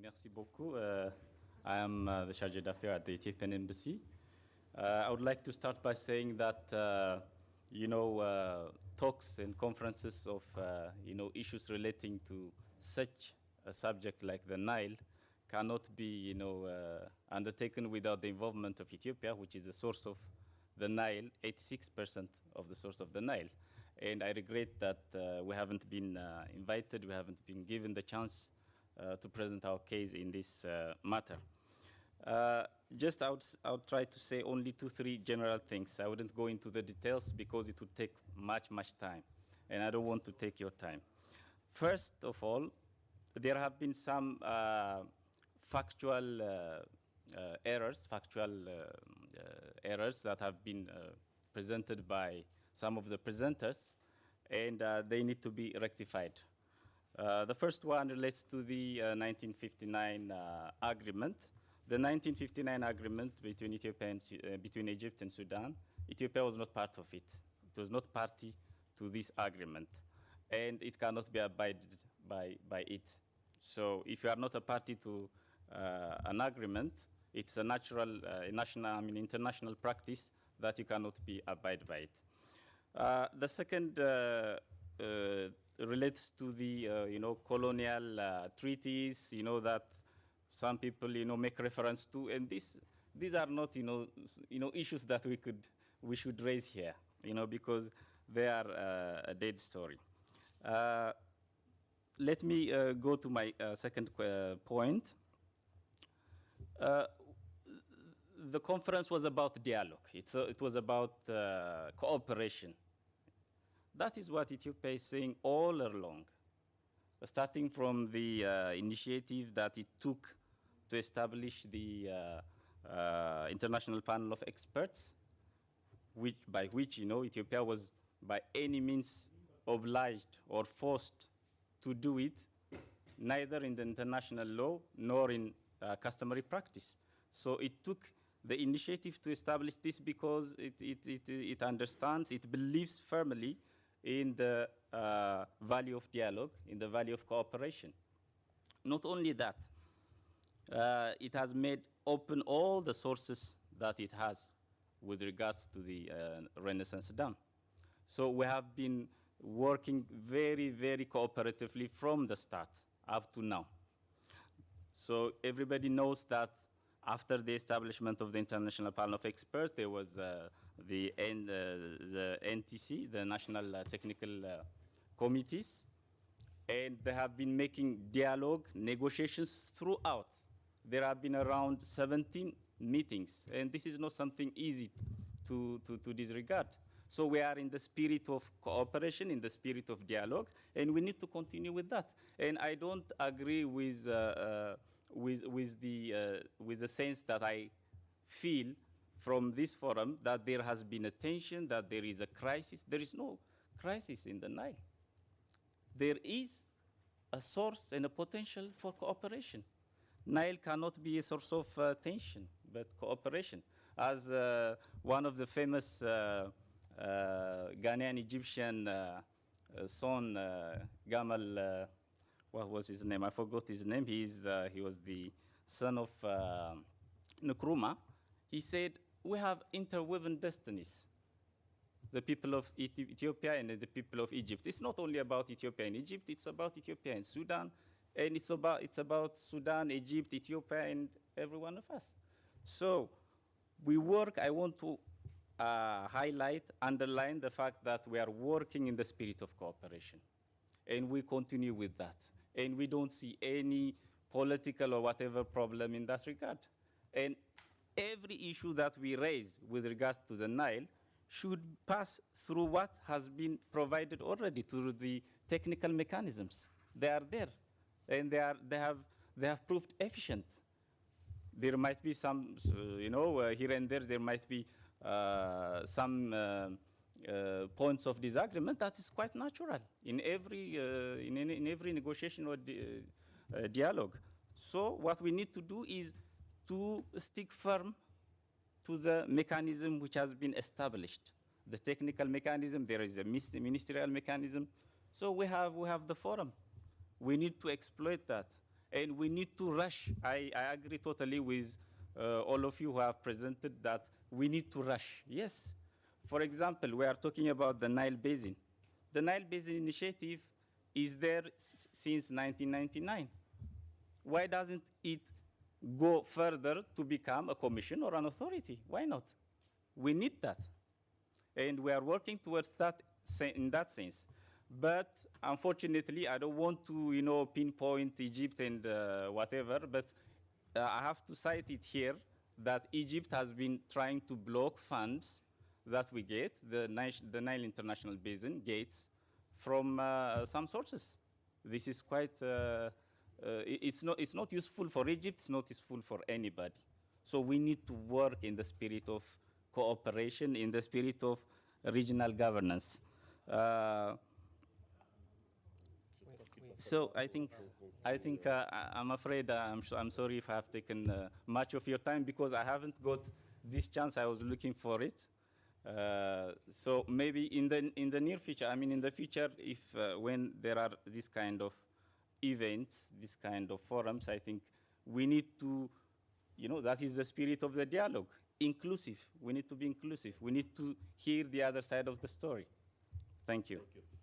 Merci beaucoup. I am the Chargé d'Affaires at the Ethiopian Embassy. I would like to start by saying that, talks and conferences of, issues relating to such a subject like the Nile cannot be, undertaken without the involvement of Ethiopia, which is the source of the Nile, 86% of the source of the Nile. And I regret that we haven't been invited, we haven't been given the chance to present our case in this matter. Just I'll try to say only 2-3 general things. I wouldn't go into the details because it would take much time, and I don't want to take your time. First of all, there have been some factual errors that have been presented by some of the presenters, and they need to be rectified. The first one relates to the 1959 agreement. The 1959 agreement between Ethiopia and between Egypt and Sudan, Ethiopia was not part of it. It was not party to this agreement, and it cannot be abided by it. So if you are not a party to an agreement, it's a natural, international practice that you cannot be abided by it. The second relates to the, colonial treaties, that some people, make reference to, and these are not, issues that we should raise here, because they are a dead story. Let me go to my second point. The conference was about dialogue. It was about cooperation. That is what Ethiopia is saying all along, starting from the initiative that it took to establish the international panel of experts, by which Ethiopia was by any means obliged or forced to do it, neither in the international law nor in customary practice. So it took the initiative to establish this because it understands, it believes firmly in the value of dialogue, in the value of cooperation. Not only that, it has made open all the sources that it has with regards to the Renaissance Dam. So we have been working very cooperatively from the start up to now. So everybody knows that after the establishment of the International Panel of Experts, there was the NTC, the National Technical Committees, and they have been making dialogue, negotiations throughout. There have been around 17 meetings, and this is not something easy to disregard. So we are in the spirit of cooperation, in the spirit of dialogue, and we need to continue with that. And I don't agree with the sense that I feel from this forum that there has been a tension, that there is a crisis. There is no crisis in the Nile. There is a source and a potential for cooperation. Nile cannot be a source of tension, but cooperation. As one of the famous Ghanaian Egyptian son, Gamal, what was his name? I forgot his name. He was the son of Nkrumah. He said, we have interwoven destinies. The people of Ethiopia and the people of Egypt. It's not only about Ethiopia and Egypt, it's about Ethiopia and Sudan, and it's about Sudan, Egypt, Ethiopia, and every one of us. So we work, I want to underline the fact that we are working in the spirit of cooperation. And we continue with that. And we don't see any political or whatever problem in that regard. And every issue that we raise with regards to the Nile should pass through what has been provided already through the technical mechanisms. They are there, and they have proved efficient. There might be some, here and there might be some points of disagreement. That is quite natural in every negotiation or dialogue. So what we need to do is to stick firm to the mechanism which has been established. The technical mechanism, there is a ministerial mechanism. So we have the forum. We need to exploit that. And we need to rush. I agree totally with all of you who have presented that we need to rush. Yes. For example, we are talking about the Nile Basin. The Nile Basin Initiative is there since 1999. Why doesn't it go further to become a commission or an authority? Why not? We need that. And we are working towards that in that sense. But unfortunately, I don't want to, pinpoint Egypt and whatever, but I have to cite it here that Egypt has been trying to block funds that we get, the Nile International Basin gates, from some sources. This is quite, it's not useful for Egypt, it's not useful for anybody. So we need to work in the spirit of cooperation, in the spirit of regional governance. So I think I'm afraid I'm sorry if I have taken much of your time because I haven't got this chance. I was looking for it. So maybe in the near future, I mean in the future, if when there are this kind of events, this kind of forums, I think we need to, that is the spirit of the dialogue. Inclusive. We need to be inclusive. We need to hear the other side of the story. Thank you. Thank you.